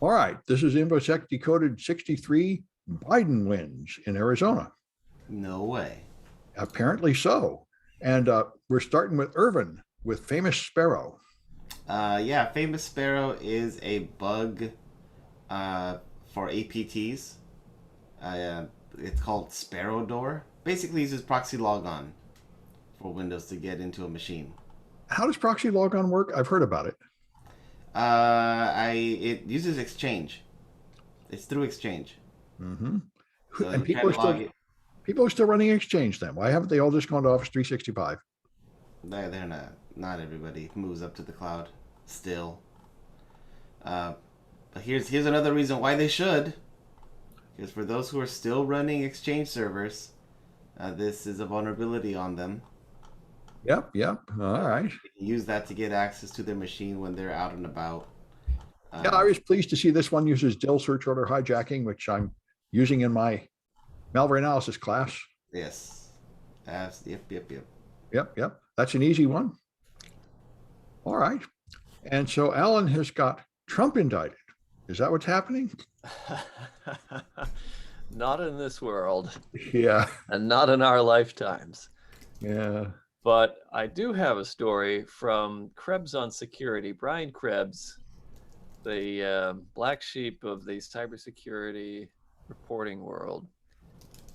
All right, this is Infosec Decoded 63. Biden wins in Arizona. No way. Apparently so. And we're starting with Irvin with Famous Sparrow. Yeah, Famous Sparrow is a bug for APTs. It's called Sparrow Door. Basically, uses proxy logon for Windows to get into a machine. How does proxy logon work? I've heard about it. It uses Exchange. It's through Exchange. Mm-hmm. So And you try to log it. people are still running Exchange then. Why haven't they all just gone to Office 365? They're not everybody moves up to the cloud still. But here's another reason why they should. Because for those who are still running Exchange servers, this is a vulnerability on them. Yep. All right. They can use that to get access to their machine when they're out and about. Yeah, I was pleased to see this one uses DIL search order hijacking, which I'm using in my malware analysis class. Yes. Yep. Yep. That's an easy one. All right. And so Alan has got Trump indicted. Is that what's happening? Not in this world. Yeah. And not in our lifetimes. Yeah. But I do have a story from Krebs on Security. Brian Krebs, the black sheep of the cybersecurity reporting world,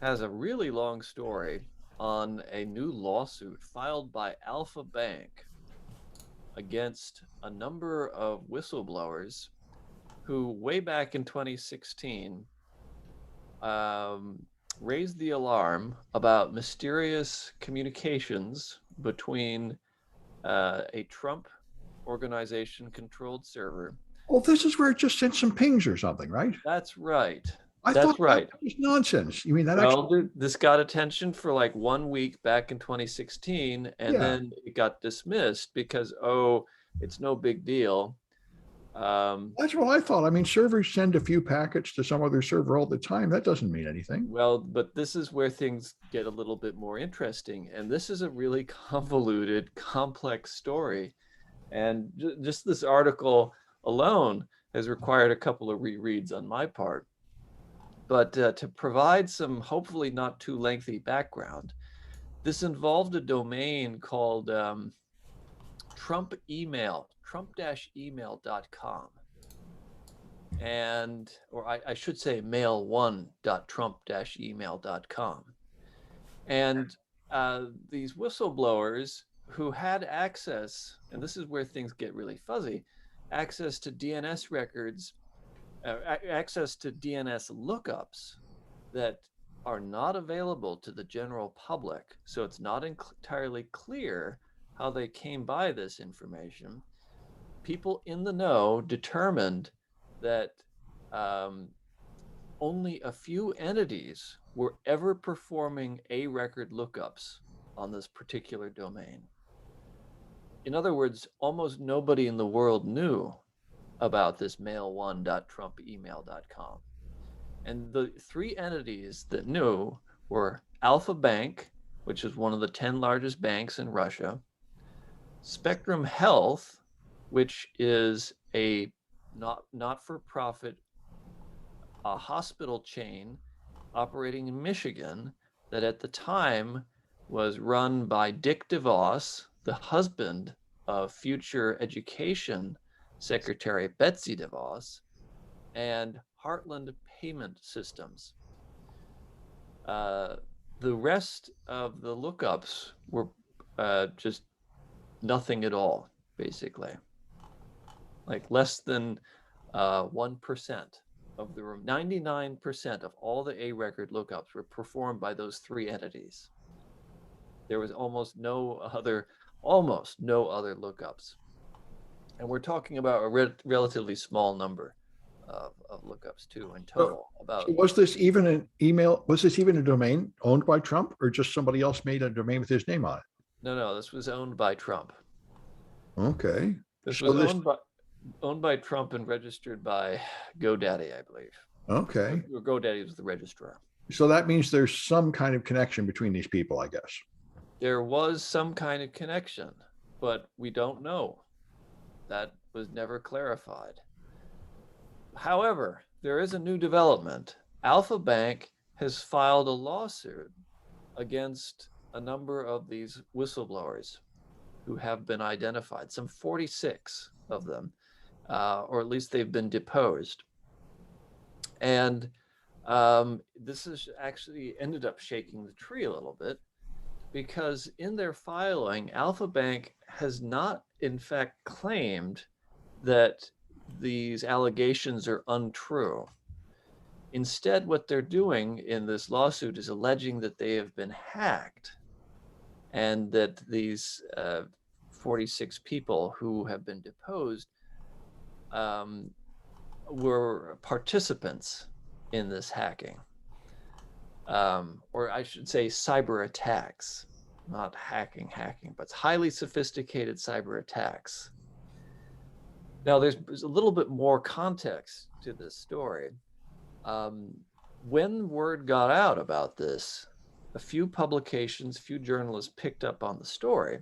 has a really long story on a new lawsuit filed by Alpha Bank against a number of whistleblowers who, way back in 2016, raised the alarm about mysterious communications between a Trump organization-controlled server. Oh, this is where it just sent some pings or something, right? That's right. I thought that was nonsense. You mean that? Well, this got attention for like 1 week back in 2016, and then it got dismissed because, it's no big deal. That's what I thought. I mean, servers send a few packets to some other server all the time. That doesn't mean anything. Well, but this is where things get a little bit more interesting. And this is a really convoluted, complex story. And just this article alone has required a couple of rereads on my part. But to provide some hopefully not too lengthy background, this involved a domain called Trump email, trump-email.com. Or I should say mail1.trump-email.com. And these whistleblowers who had access, and this is where things get really fuzzy, access to DNS records, access to DNS lookups that are not available to the general public. So it's not entirely clear how they came by this information. People in the know determined that only a few entities were ever performing a record lookups on this particular domain. In other words, almost nobody in the world knew about this mail1.trump-email.com. And the three entities that knew were Alpha Bank, which is one of the 10 largest banks in Russia, Spectrum Health, which is a not-for-profit hospital chain operating in Michigan that at the time was run by Dick DeVos, the husband of future education Secretary Betsy DeVos, and Heartland Payment Systems. The rest of the lookups were just nothing at all, basically. Like less than 1% of the room. 99% of all the A record lookups were performed by those three entities. There was almost no other lookups. And we're talking about a relatively small number of lookups too in total. So was this even an email? Was this even a domain owned by Trump, or just somebody else made a domain with his name on it? No, this was owned by Trump. Okay. This was owned by Trump and registered by GoDaddy, I believe. Okay. Or GoDaddy was the registrar. So that means there's some kind of connection between these people, I guess. There was some kind of connection, but we don't know. That was never clarified. However, there is a new development. Alpha Bank has filed a lawsuit against a number of these whistleblowers who have been identified, some 46 of them, or at least they've been deposed. And this has actually ended up shaking the tree a little bit, because in their filing, Alpha Bank has not, in fact, claimed that these allegations are untrue. Instead, what they're doing in this lawsuit is alleging that they have been hacked, and that these 46 people who have been deposed were participants in this hacking. Or I should say cyber attacks, not hacking, but highly sophisticated cyber attacks. Now, there's a little bit more context to this story. When word got out about this, a few publications, few journalists picked up on the story.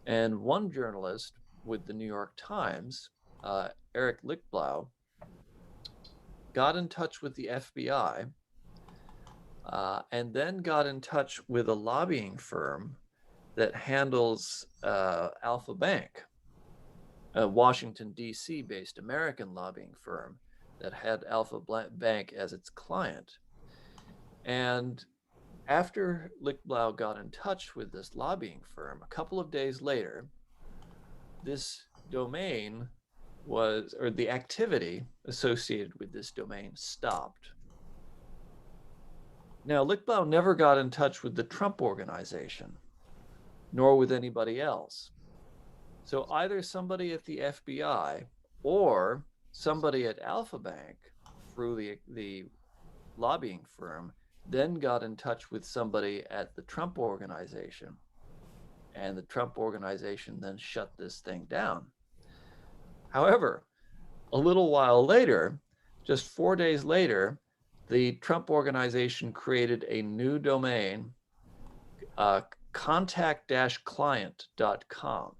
And one journalist with the New York Times, Eric Lichtblau, got in touch with the FBI, and then got in touch with a lobbying firm that handles Alpha Bank, a Washington, D.C. based American lobbying firm that had Alpha Bank as its client. And after Lichtblau got in touch with this lobbying firm, a couple of days later, this domain was, or the activity associated with this domain stopped. Now, Lichtblau never got in touch with the Trump Organization, nor with anybody else. So either somebody at the FBI or somebody at Alpha Bank through the lobbying firm then got in touch with somebody at the Trump Organization, and the Trump Organization then shut this thing down. However, a little while later, just 4 days later, the Trump Organization created a new domain, contact-client.com,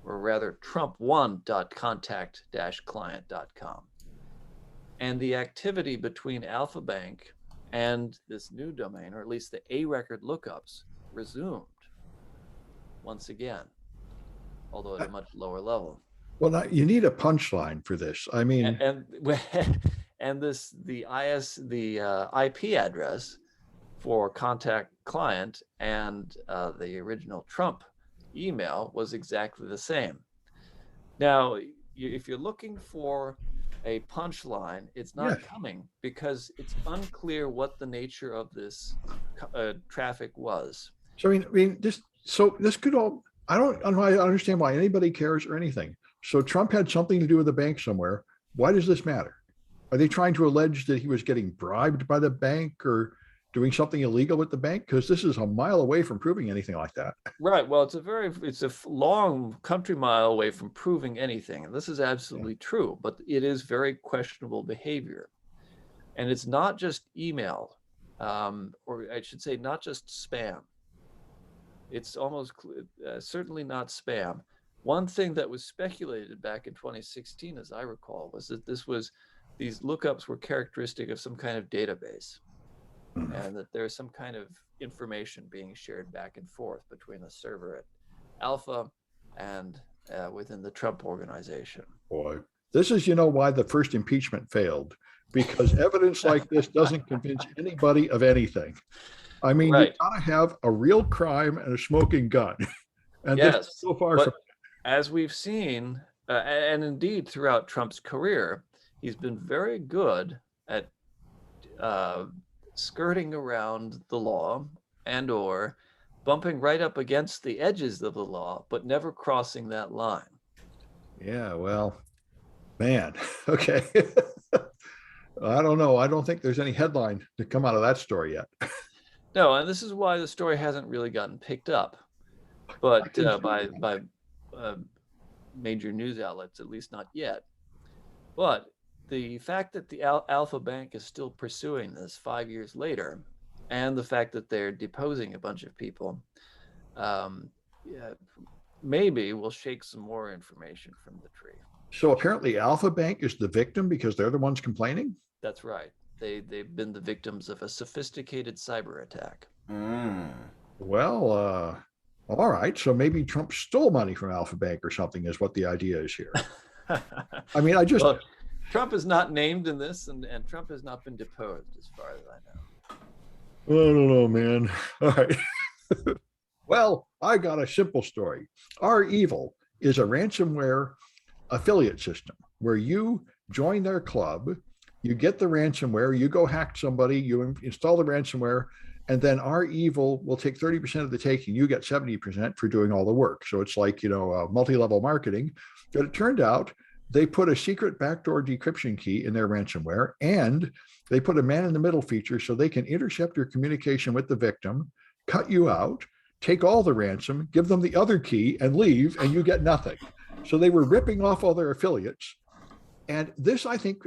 or rather trump1.contact-client.com. And the activity between Alpha Bank and this new domain, or at least the A-record lookups, resumed once again, although at a much lower level. Well, now you need a punchline for this. I mean, and this the IP address for contact client and the original Trump email was exactly the same. Now, if you're looking for a punchline, it's not coming, because it's unclear what the nature of this traffic was. So I mean, this could all. I don't understand why anybody cares or anything. So Trump had something to do with the bank somewhere. Why does this matter? Are they trying to allege that he was getting bribed by the bank or doing something illegal with the bank? Because this is a mile away from proving anything like that. Right. Well, it's a long country mile away from proving anything. And this is absolutely true, but it is very questionable behavior. And it's not just email, or I should say not just spam. It's almost certainly not spam. One thing that was speculated back in 2016, as I recall, was that these lookups were characteristic of some kind of database, and that there's some kind of information being shared back and forth between the server at Alpha and within the Trump Organization. Boy, this is, why the first impeachment failed, because evidence like this doesn't convince anybody of anything. I mean, Right. You gotta have a real crime and a smoking gun. And Yes, this is so far but from. as we've seen, and indeed throughout Trump's career, he's been very good at skirting around the law and or bumping right up against the edges of the law, but never crossing that line. Yeah, well, man, okay. I don't know. I don't think there's any headline to come out of that story yet. No, and this is why the story hasn't really gotten picked up, but by major news outlets, at least not yet. But the fact that the Alpha Bank is still pursuing this 5 years later, and the fact that they're deposing a bunch of people, maybe will shake some more information from the tree. So apparently Alpha Bank is the victim because they're the ones complaining? That's right. They've been the victims of a sophisticated cyber attack. Mm. Well, all right. So maybe Trump stole money from Alpha Bank or something is what the idea is here. I mean, I just, Well, Trump is not named in this, and Trump has not been deposed, as far as I know. I don't know, man. All right. Well, I got a simple story. Our Evil is a ransomware affiliate system where you join their club, you get the ransomware, you go hack somebody, you install the ransomware, and then our Evil will take 30% of the taking. You get 70% for doing all the work. So it's like, multi-level marketing. But it turned out they put a secret backdoor decryption key in their ransomware, and they put a man in the middle feature so they can intercept your communication with the victim, cut you out, take all the ransom, give them the other key, and leave, and you get nothing. So they were ripping off all their affiliates. And this, I think,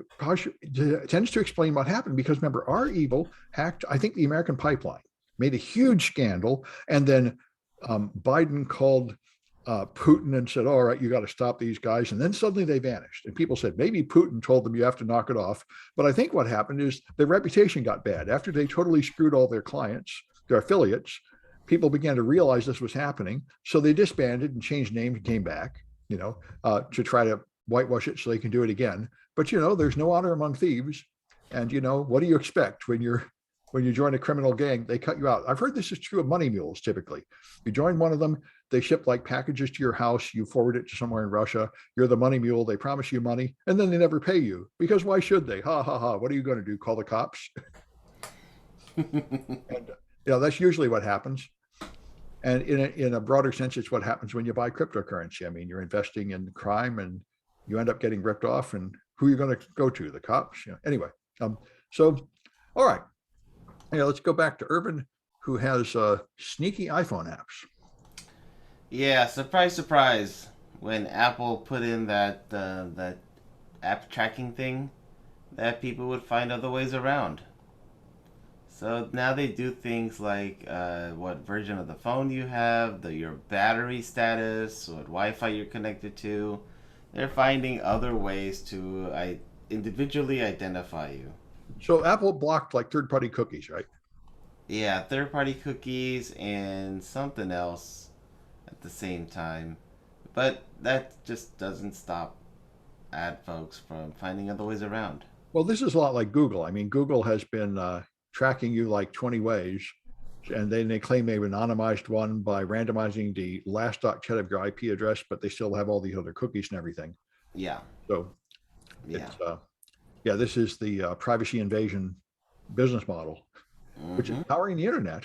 tends to explain what happened because remember, our Evil hacked, I think, the American pipeline, made a huge scandal. And then Biden called Putin and said, all right, you got to stop these guys. And then suddenly they vanished. And people said, maybe Putin told them you have to knock it off. But I think what happened is their reputation got bad. After they totally screwed all their clients, their affiliates, people began to realize this was happening. So they disbanded and changed names and came back, to try to whitewash it so they can do it again. But there's no honor among thieves. And what do you expect when you join a criminal gang? They cut you out. I've heard this is true of money mules. Typically, you join one of them, they ship like packages to your house, you forward it to somewhere in Russia, you're the money mule, they promise you money, and then they never pay you because why should they? Ha ha ha. What are you going to do? Call the cops? And that's usually what happens. And in a broader sense, it's what happens when you buy cryptocurrency. I mean, you're investing in crime and you end up getting ripped off, and who are you going to go to? The cops? Anyway, so all right. Let's go back to Irvin, who has sneaky iPhone apps. Yeah, surprise, surprise. When Apple put in that app tracking thing, that people would find other ways around. So now they do things like what version of the phone you have, your battery status, what Wi-Fi you're connected to. They're finding other ways to individually identify you. So Apple blocked like third-party cookies, right? Yeah, third-party cookies and something else at the same time. But that just doesn't stop ad folks from finding other ways around. Well, this is a lot like Google. I mean, Google has been tracking you like 20 ways, and then they claim they've anonymized one by randomizing the last octet of your IP address, but they still have all these other cookies and everything. Yeah. So, Yeah. This is the privacy invasion business model, which is powering the internet,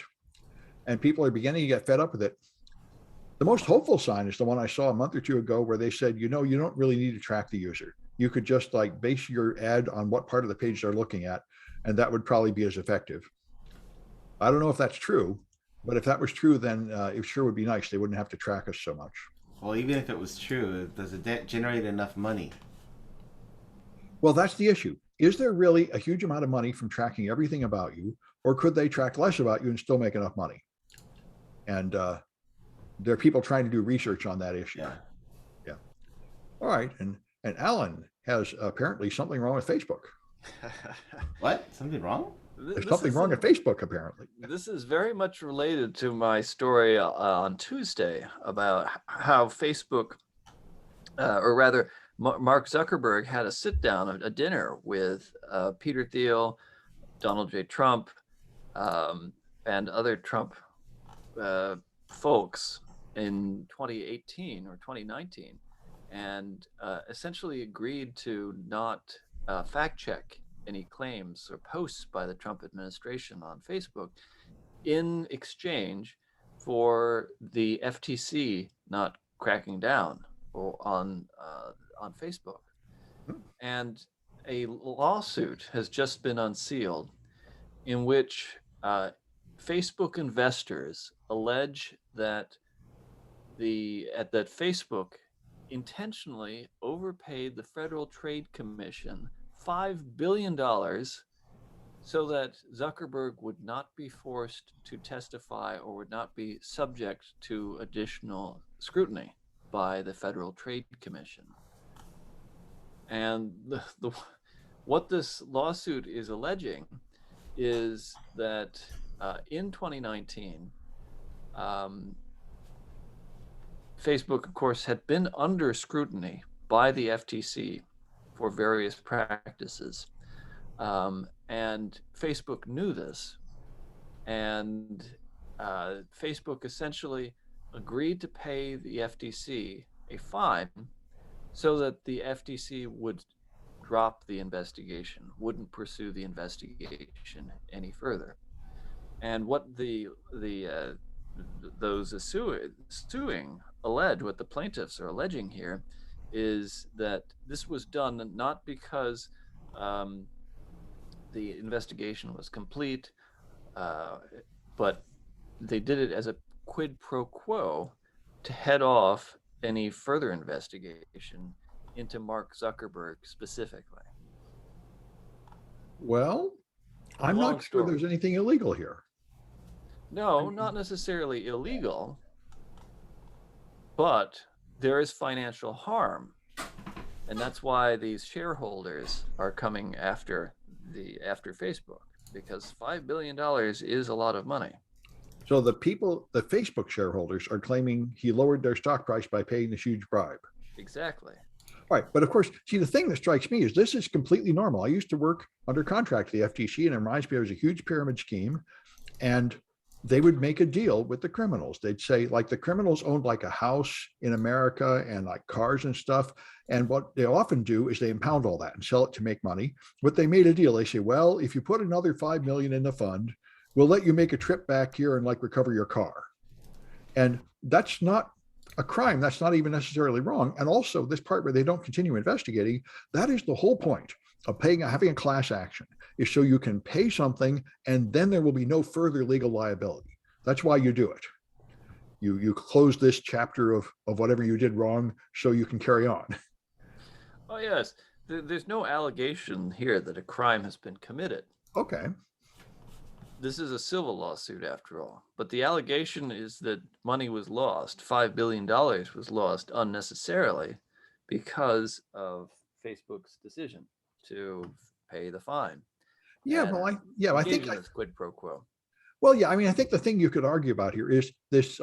and people are beginning to get fed up with it. The most hopeful sign is the one I saw a month or two ago where they said, you don't really need to track the user. You could just like base your ad on what part of the page they're looking at, and that would probably be as effective. I don't know if that's true, but if that was true, then it sure would be nice. They wouldn't have to track us so much. Well, even if it was true, does it generate enough money? Well, that's the issue. Is there really a huge amount of money from tracking everything about you, or could they track less about you and still make enough money? And there are people trying to do research on that issue. Yeah. All right. And Alan has apparently something wrong with Facebook. What? Something wrong? There's something wrong at Facebook, apparently. This is very much related to my story on Tuesday about how Facebook, or rather, Mark Zuckerberg had a sit down, a dinner with Peter Thiel, Donald J. Trump, and other Trump folks in 2018 or 2019, and essentially agreed to not fact check any claims or posts by the Trump administration on Facebook in exchange for the FTC not cracking down on Facebook. And a lawsuit has just been unsealed in which Facebook investors allege that that Facebook intentionally overpaid the Federal Trade Commission $5 billion so that Zuckerberg would not be forced to testify or would not be subject to additional scrutiny by the Federal Trade Commission. And what this lawsuit is alleging is that in 2019, Facebook, of course, had been under scrutiny by the FTC for various practices. And Facebook knew this. And Facebook essentially agreed to pay the FTC a fine so that the FTC would drop the investigation, wouldn't pursue the investigation any further. And what those suing allege, what the plaintiffs are alleging here, is that this was done not because the investigation was complete, but they did it as a quid pro quo to head off any further investigation into Mark Zuckerberg specifically. Well, I'm Long not sure story. there's anything illegal here. No, not necessarily illegal, but there is financial harm. And that's why these shareholders are coming after Facebook, because $5 billion is a lot of money. So the Facebook shareholders are claiming he lowered their stock price by paying this huge bribe. Exactly. Right. But of course, see, the thing that strikes me is this is completely normal. I used to work under contract with the FTC, and it reminds me, it was a huge pyramid scheme. And they would make a deal with the criminals. They'd say, like, the criminals owned like a house in America and like cars and stuff. And what they often do is they impound all that and sell it to make money. But they made a deal. They say, well, if you put another 5 million in the fund, we'll let you make a trip back here and like recover your car. And that's not a crime. That's not even necessarily wrong. And also this part where they don't continue investigating, that is the whole point of having a class action, is so you can pay something and then there will be no further legal liability. That's why you do it. You close this chapter of whatever you did wrong so you can carry on. Oh, yes. There's no allegation here that a crime has been committed. Okay. This is a civil lawsuit after all. But the allegation is that money was lost. $5 billion was lost unnecessarily because of Facebook's decision to pay the fine. Yeah, And well, I think this quid pro quo. Well, yeah, I mean, I think the thing you could argue about here is this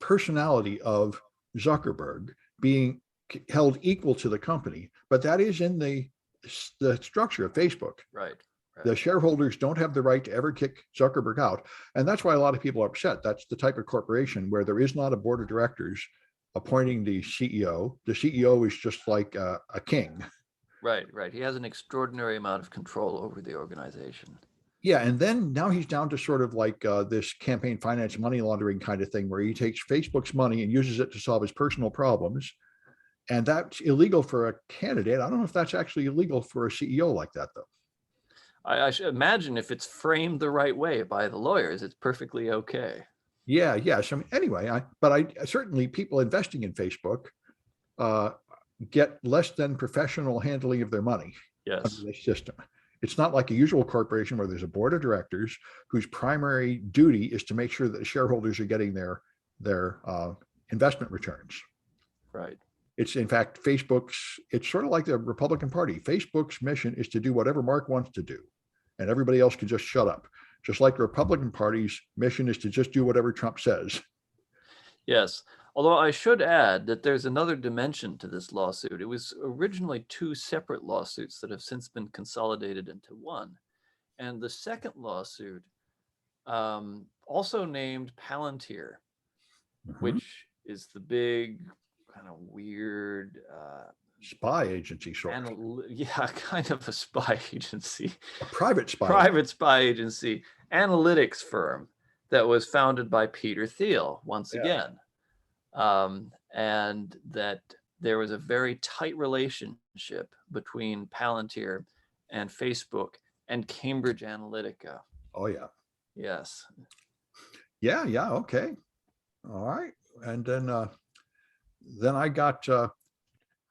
personality of Zuckerberg being held equal to the company, but that is in the structure of Facebook. Right. The shareholders don't have the right to ever kick Zuckerberg out. And that's why a lot of people are upset. That's the type of corporation where there is not a board of directors appointing the CEO. The CEO is just like a king. Right. He has an extraordinary amount of control over the organization. Yeah, and then now he's down to sort of like this campaign finance money laundering kind of thing where he takes Facebook's money and uses it to solve his personal problems. And that's illegal for a candidate. I don't know if that's actually illegal for a CEO like that, though. I should imagine if it's framed the right way by the lawyers, it's perfectly okay. Yeah, yes. I mean, anyway, certainly people investing in Facebook get less than professional handling of their money. Yes. Under this system. It's not like a usual corporation where there's a board of directors whose primary duty is to make sure that the shareholders are getting their investment returns. Right. It's in fact it's sort of like the Republican Party. Facebook's mission is to do whatever Mark wants to do, and everybody else can just shut up. Just like the Republican Party's mission is to just do whatever Trump says. Yes. Although I should add that there's another dimension to this lawsuit. It was originally two separate lawsuits that have since been consolidated into one. And the second lawsuit, also named Palantir, which is the big kind of weird spy agency sort of. Kind of a spy agency. A private spy agency, analytics firm that was founded by Peter Thiel once again. And that there was a very tight relationship between Palantir and Facebook and Cambridge Analytica. Oh, yeah. Yes. Yeah. Okay. All right. And then I got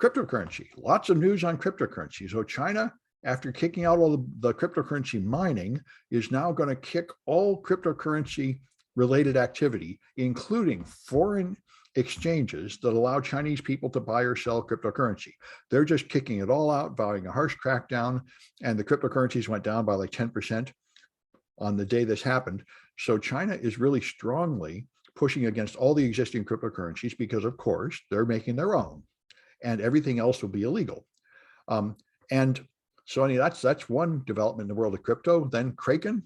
cryptocurrency. Lots of news on cryptocurrency. So China, after kicking out all the cryptocurrency mining, is now going to kick all cryptocurrency related activity, including foreign exchanges that allow Chinese people to buy or sell cryptocurrency. They're just kicking it all out, vowing a harsh crackdown, and the cryptocurrencies went down by like 10% on the day this happened. So China is really strongly pushing against all the existing cryptocurrencies because, of course, they're making their own, and everything else will be illegal. And so anyway, that's one development in the world of crypto. Then Kraken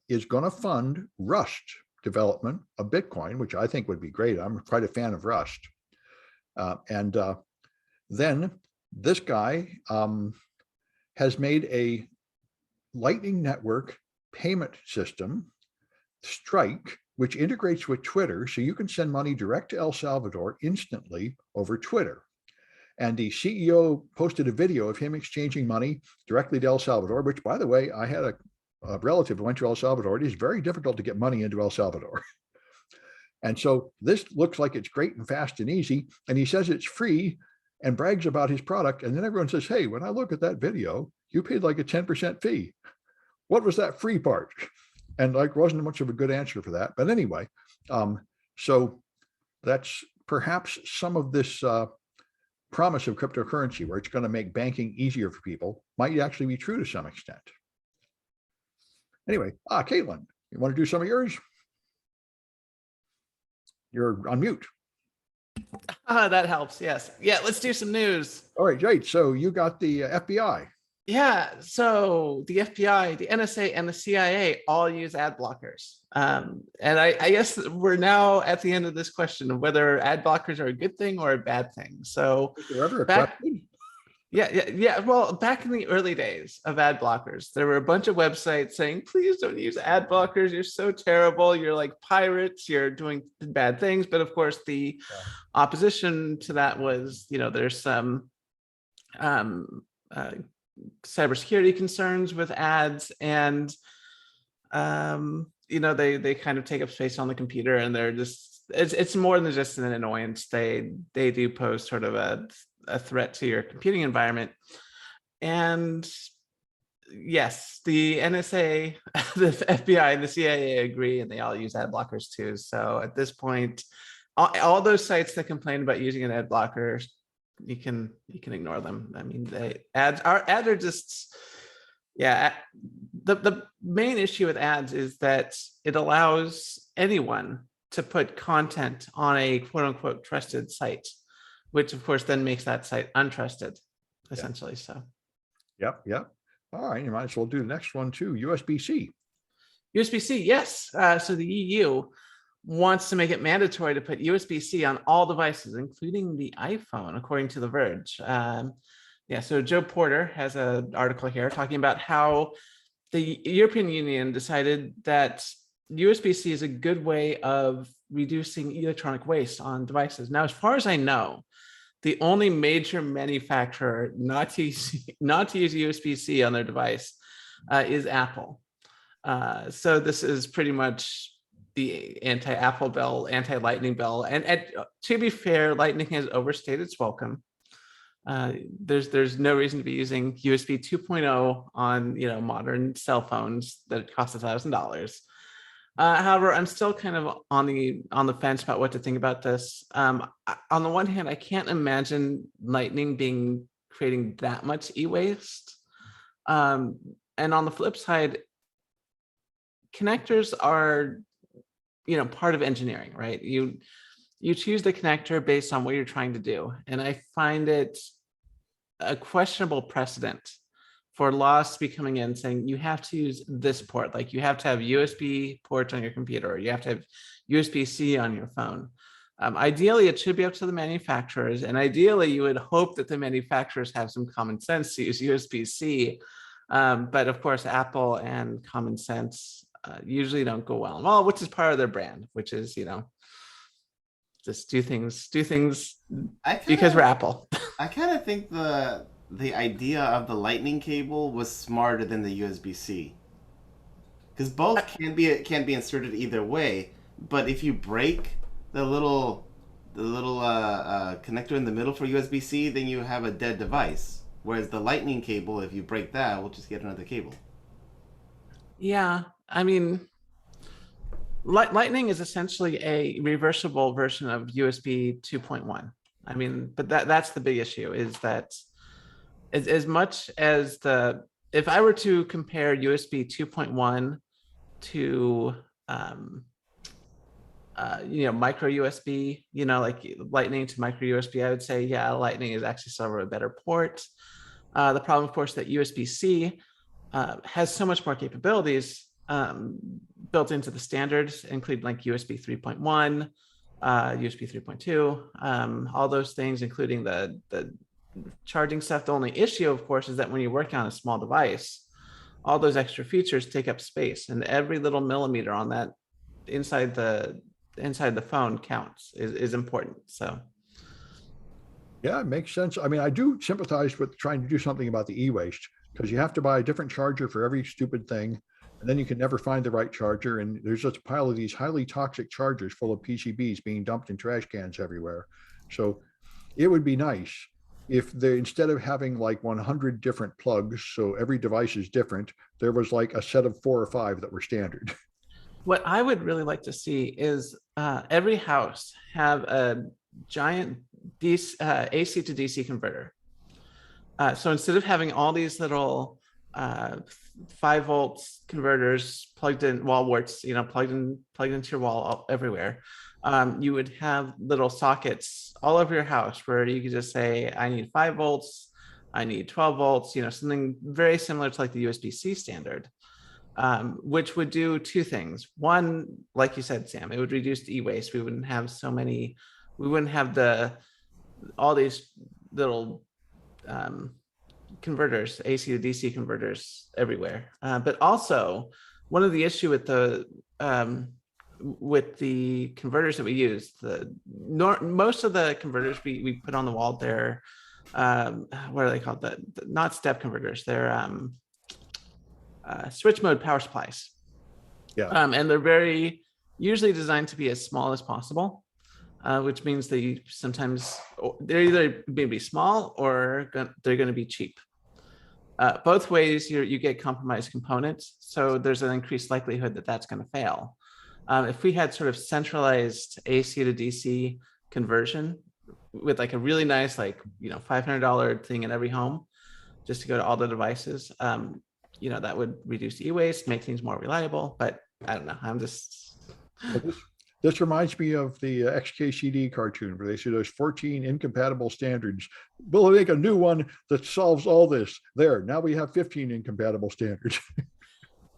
is going to fund Rust development of Bitcoin, which I think would be great. I'm quite a fan of Rust. Then this guy has made a Lightning Network payment system, Strike, which integrates with Twitter, so you can send money direct to El Salvador instantly over Twitter. And the CEO posted a video of him exchanging money directly to El Salvador, which, by the way, I had a relative who went to El Salvador. It is very difficult to get money into El Salvador. And so this looks like it's great and fast and easy. And he says it's free and brags about his product. And then everyone says, hey, when I look at that video, you paid like a 10% fee. What was that free part? And like wasn't much of a good answer for that. But anyway, so that's perhaps some of this promise of cryptocurrency, where it's going to make banking easier for people, might actually be true to some extent. Anyway, Kaitlyn, you want to do some of yours? You're on mute. That helps. Yes. Yeah. Let's do some news. All right, great. So you got the FBI. Yeah. So the FBI, the NSA, and the CIA all use ad blockers. And I guess we're now at the end of this question of whether ad blockers are a good thing or a bad thing. So Is there ever a back, question? yeah. Well, back in the early days of ad blockers, there were a bunch of websites saying, please don't use ad blockers. You're so terrible. You're like pirates. You're doing bad things. But of course, the opposition to that was, there's some cybersecurity concerns with ads, and they kind of take up space on the computer, and they're just it's more than just an annoyance. They do pose sort of a threat to your computing environment. And yes, the NSA, the FBI, and the CIA agree, and they all use ad blockers too. So at this point, all those sites that complain about using an ad blocker, you can ignore them. I mean, ads are just, the main issue with ads is that it allows anyone to put content on a quote unquote trusted site, which of course then makes that site untrusted, essentially. So Yep. All right, you might as well do the next one too. USB-C. USB-C, yes. So the EU wants to make it mandatory to put USB-C on all devices, including the iPhone, according to The Verge. So Joe Porter has an article here talking about how the European Union decided that USB-C is a good way of reducing electronic waste on devices. Now, as far as I know, the only major manufacturer not to use USB-C on their device is Apple. So this is pretty much the anti-Apple bill, anti-Lightning bill. And to be fair, Lightning has overstayed its welcome. There's no reason to be using USB 2.0 on modern cell phones that cost $1,000. However, I'm still kind of on the fence about what to think about this. On the one hand, I can't imagine Lightning creating that much e-waste. And on the flip side, connectors are part of engineering, right? You choose the connector based on what you're trying to do. And I find it a questionable precedent for laws to be coming in saying you have to use this port, like you have to have USB ports on your computer, or you have to have USB-C on your phone. Ideally, it should be up to the manufacturers, and ideally, you would hope that the manufacturers have some common sense to use USB-C. But of course, Apple and common sense usually don't go well, which is part of their brand, which is just do things because we're Apple. I kind of think the idea of the Lightning cable was smarter than the USB-C, because both can be inserted either way. But if you break the little connector in the middle for USB-C, then you have a dead device. Whereas the Lightning cable, if you break that, we'll just get another cable. Yeah, I mean, Lightning is essentially a reversible version of USB 2.1. I mean, but that's the big issue, is that as much as if I were to compare USB 2.1 to micro USB, like Lightning to micro USB, I would say, yeah, Lightning is actually sort of a better port. The problem, of course, that USB-C has so much more capabilities built into the standards, including like USB 3.1, USB 3.2, all those things, including the charging stuff. The only issue, of course, is that when you're working on a small device, all those extra features take up space, and every little millimeter on that inside the phone counts, is important. So Yeah, it makes sense. I mean, I do sympathize with trying to do something about the e-waste, because you have to buy a different charger for every stupid thing, and then you can never find the right charger. And there's just a pile of these highly toxic chargers full of PCBs being dumped in trash cans everywhere. So it would be nice if they, instead of having like 100 different plugs, so every device is different, there was like a set of 4 or 5 that were standard. what I would really like to see is every house have a giant AC to DC converter. So instead of having all these little 5-volt converters plugged in, wall warts, plugged into your wall everywhere, you would have little sockets all over your house where you could just say, I need 5 volts, I need 12 volts, something very similar to like the USB-C standard, which would do 2 things. One, like you said, Sam, it would reduce the e-waste. We wouldn't have all these little converters, AC to DC converters everywhere. But also, one of the issue with the converters that we use, most of the converters we put on the wall, they're what are they called? Not step converters. They're switch mode power supplies. Yeah. And they're very usually designed to be as small as possible. Which means that sometimes they're either going to be small or they're going to be cheap. Both ways, you get compromised components, so there's an increased likelihood that that's going to fail. If we had sort of centralized AC to DC conversion with like a really nice, like $500 thing in every home, just to go to all the devices, that would reduce e-waste, make things more reliable. But I don't know. I'm just. This reminds me of the XKCD cartoon where they say there's 14 incompatible standards. We'll make a new one that solves all this. There, now we have 15 incompatible standards.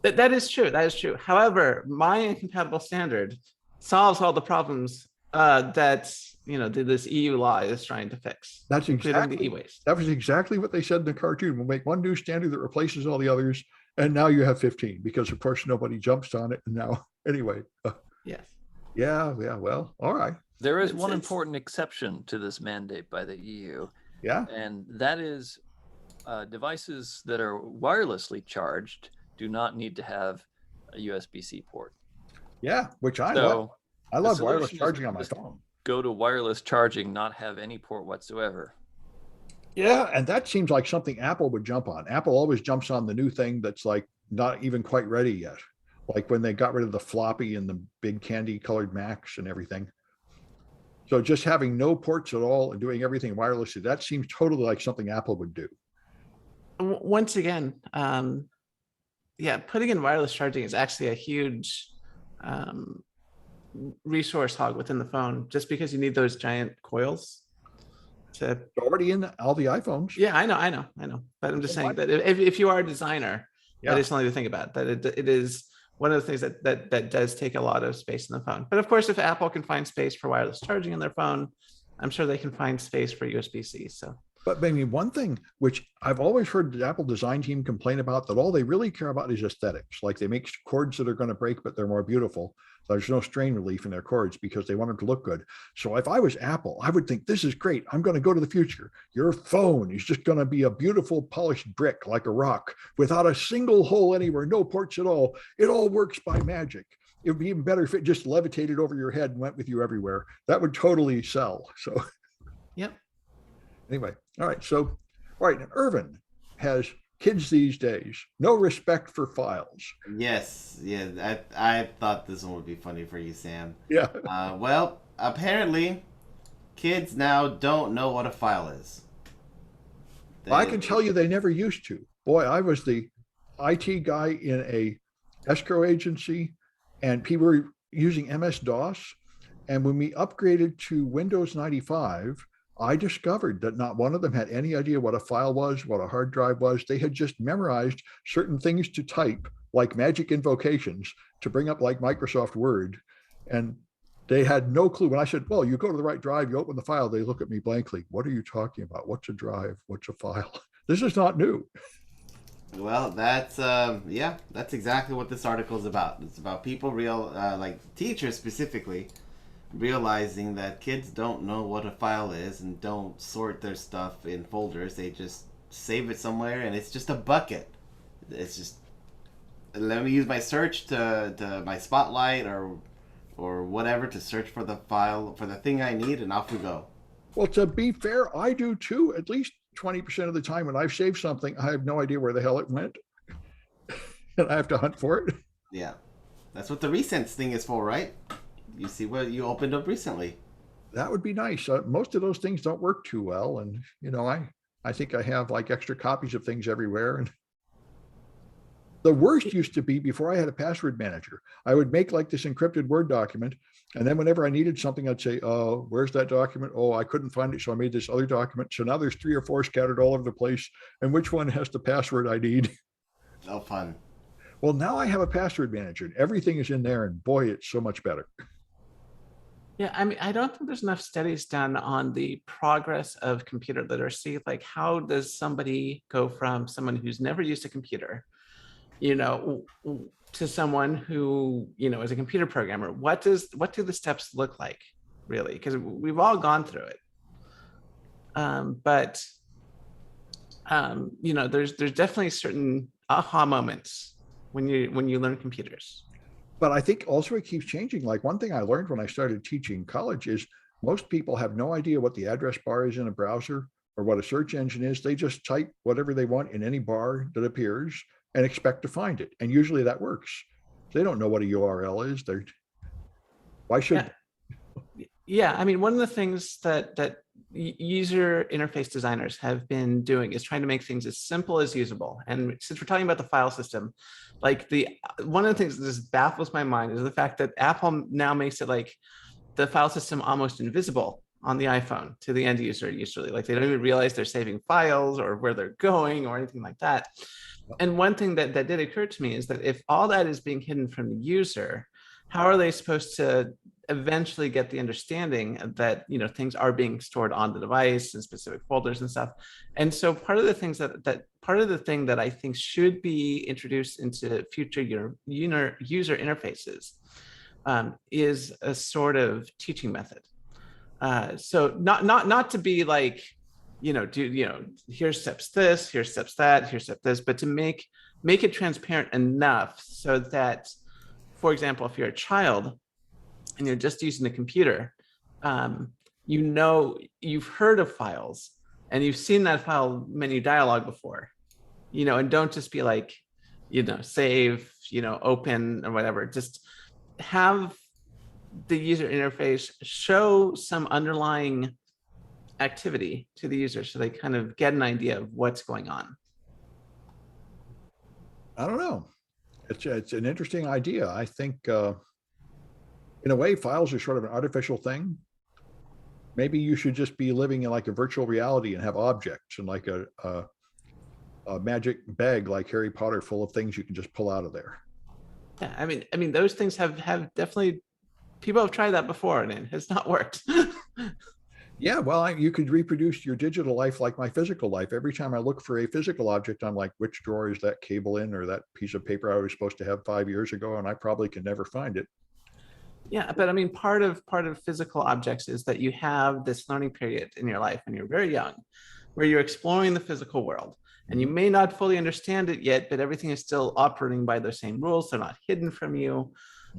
That is true. That is true. However, my incompatible standard solves all the problems that this EU law is trying to fix. That's including the e-waste. That was exactly what they said in the cartoon. We'll make one new standard that replaces all the others, and now you have 15 because, of course, nobody jumps on it. And now, anyway. Yes. Yeah. Well, all right. There is one important exception to this mandate by the EU. Yeah. And that is devices that are wirelessly charged do not need to have a USB-C port. Yeah, which I love. I love wireless charging on my phone. Go to wireless charging, not have any port whatsoever. Yeah, and that seems like something Apple would jump on. Apple always jumps on the new thing that's like not even quite ready yet. Like when they got rid of the floppy and the big candy colored Macs and everything. So just having no ports at all and doing everything wirelessly, that seems totally like something Apple would do. Once again, putting in wireless charging is actually a huge resource hog within the phone, just because you need those giant coils. It's already in all the iPhones. Yeah, I know. But I'm just saying that if you are a designer, that is something to think about. That it is one of the things that does take a lot of space in the phone. But of course, if Apple can find space for wireless charging in their phone, I'm sure they can find space for USB-C. So. But maybe one thing which I've always heard the Apple design team complain about, that all they really care about is aesthetics. Like they make cords that are going to break, but they're more beautiful. So there's no strain relief in their cords because they want them to look good. So if I was Apple, I would think this is great. I'm going to go to the future. Your phone is just going to be a beautiful polished brick like a rock without a single hole anywhere, no ports at all. It all works by magic. It would be even better if it just levitated over your head and went with you everywhere. That would totally sell. So, yep. Anyway, all right. So, all right. And Irvin has Kids these days, no respect for files. Yes, yeah. I thought this one would be funny for you, Sam. Yeah. Well, apparently, kids now don't know what a file is. I They, can tell you they never used to. Boy, I was the IT guy in a escrow agency, and people were using MS-DOS. And when we upgraded to Windows 95, I discovered that not one of them had any idea what a file was, what a hard drive was. They had just memorized certain things to type, like magic invocations, to bring up like Microsoft Word. And they had no clue. When I said, well, you go to the right drive, you open the file, they look at me blankly. What are you talking about? What's a drive? What's a file? This is not new. well, yeah, that's exactly what this article is about. It's about people like teachers specifically, realizing that kids don't know what a file is and don't sort their stuff in folders. They just save it somewhere, and it's just a bucket. It's just, let me use my search to my Spotlight or whatever to search for the file for the thing I need, and off we go. Well, to be fair, I do too. At least 20% of the time when I've saved something, I have no idea where the hell it went. And I have to hunt for it. Yeah, that's what the recents thing is for, right? You see what you opened up recently. That would be nice. Most of those things don't work too well. And, I think I have like extra copies of things everywhere. And the worst used to be before I had a password manager. I would make like this encrypted Word document. And then whenever I needed something, I'd say, oh, where's that document? Oh, I couldn't find it. So I made this other document. So now there's 3 or 4 scattered all over the place. And which one has the password I need? Oh, fun. Well, now I have a password manager and everything is in there. And boy, it's so much better. Yeah, I mean, I don't think there's enough studies done on the progress of computer literacy. Like, how does somebody go from someone who's never used a computer, to someone who, is a computer programmer? What do the steps look like, really? Because we've all gone through it. But there's definitely certain aha moments when you learn computers. But I think also it keeps changing. Like one thing I learned when I started teaching college is most people have no idea what the address bar is in a browser or what a search engine is. They just type whatever they want in any bar that appears and expect to find it. And usually that works. They don't know what a URL is. Why should? Yeah, I mean, one of the things that user interface designers have been doing is trying to make things as simple as usable. And since we're talking about the file system, like one of the things that just baffles my mind is the fact that Apple now makes it like the file system almost invisible on the iPhone to the end user usually. Like they don't even realize they're saving files or where they're going or anything like that. And one thing that did occur to me is that if all that is being hidden from the user, how are they supposed to eventually get the understanding that things are being stored on the device in specific folders and stuff? And so part of the things part of the thing that I think should be introduced into future user interfaces is a sort of teaching method. So not to be like, here's steps this, here's steps that, here's step this, but to make it transparent enough so that, for example, if you're a child and you're just using the computer, you've heard of files and you've seen that file menu dialog before, and don't just be like, save, open or whatever. Just have the user interface show some underlying activity to the user so they kind of get an idea of what's going on. I don't know. It's an interesting idea. I think in a way, files are sort of an artificial thing. Maybe you should just be living in like a virtual reality and have objects and like a magic bag like Harry Potter full of things you can just pull out of there. Yeah, I mean, those things have definitely, people have tried that before and it has not worked. Yeah, well, you could reproduce your digital life like my physical life. Every time I look for a physical object, I'm like, which drawer is that cable in or that piece of paper I was supposed to have 5 years ago? And I probably can never find it. Yeah, but I mean, part of physical objects is that you have this learning period in your life when you're very young, where you're exploring the physical world. And you may not fully understand it yet, but everything is still operating by those same rules. They're not hidden from you.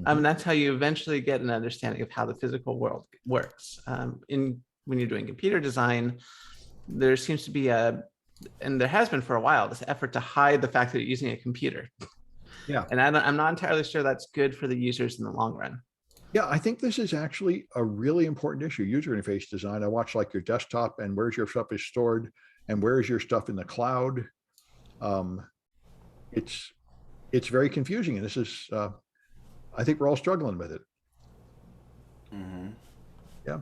And that's how you eventually get an understanding of how the physical world works. When you're doing computer design, there seems to be a and there has been for a while, this effort to hide the fact that you're using a computer. Yeah. And I'm not entirely sure that's good for the users in the long run. Yeah, I think this is actually a really important issue, user interface design. I watch like your desktop and where's your stuff is stored and where's your stuff in the cloud. Um, it's very confusing, and this is I think we're all struggling with it. Mm-hmm. Yeah.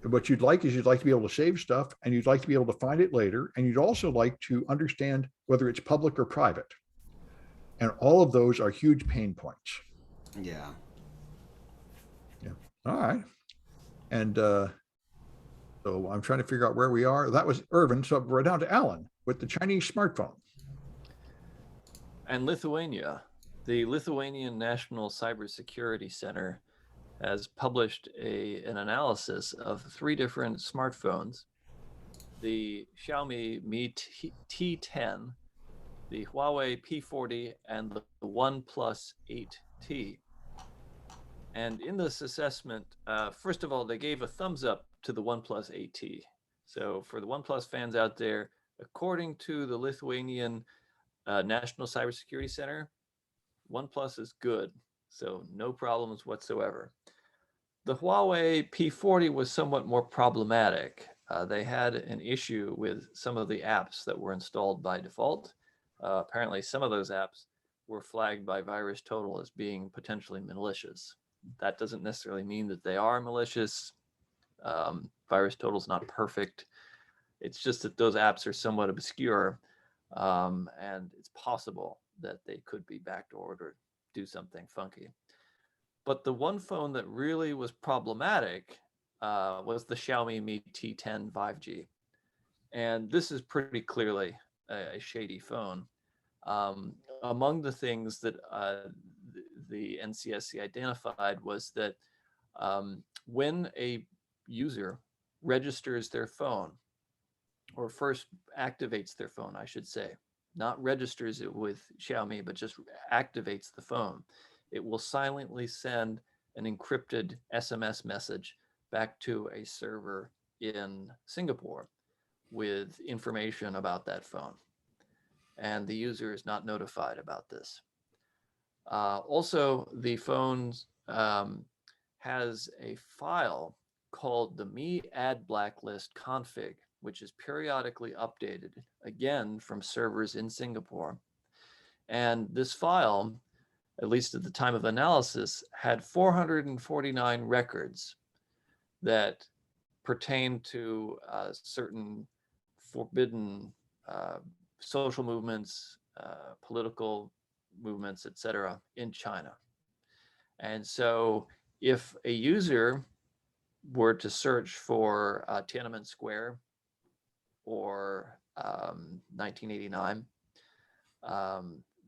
What you'd like is you'd like to be able to save stuff, and you'd like to be able to find it later, and you'd also like to understand whether it's public or private. And all of those are huge pain points. Yeah. Yeah. All right. And so I'm trying to figure out where we are. That was Irvin. So we're down to Alan with the Chinese smartphone. And Lithuania, the Lithuanian National Cybersecurity Center has published an analysis of 3 different smartphones: the Xiaomi Mi T10, the Huawei P40, and the OnePlus 8T. And in this assessment, first of all, they gave a thumbs up to the OnePlus 8T. So for the OnePlus fans out there, according to the Lithuanian National Cybersecurity Center, OnePlus is good. So no problems whatsoever. The Huawei P40 was somewhat more problematic. They had an issue with some of the apps that were installed by default. Apparently, some of those apps were flagged by VirusTotal as being potentially malicious. That doesn't necessarily mean that they are malicious. VirusTotal is not perfect. It's just that those apps are somewhat obscure, and it's possible that they could be backdoored or do something funky. But the one phone that really was problematic was the Xiaomi Mi T10 5G. And this is pretty clearly a shady phone. Among the things that the NCSC identified was that when a user registers their phone, or first activates their phone, I should say, not registers it with Xiaomi, but just activates the phone, it will silently send an encrypted SMS message back to a server in Singapore with information about that phone. And the user is not notified about this. Also, the phone has a file called the Mi Ad Blacklist config, which is periodically updated, again, from servers in Singapore. And this file, at least at the time of analysis, had 449 records that pertain to certain forbidden social movements, political movements, etc., in China. And so if a user were to search for Tiananmen Square or 1989,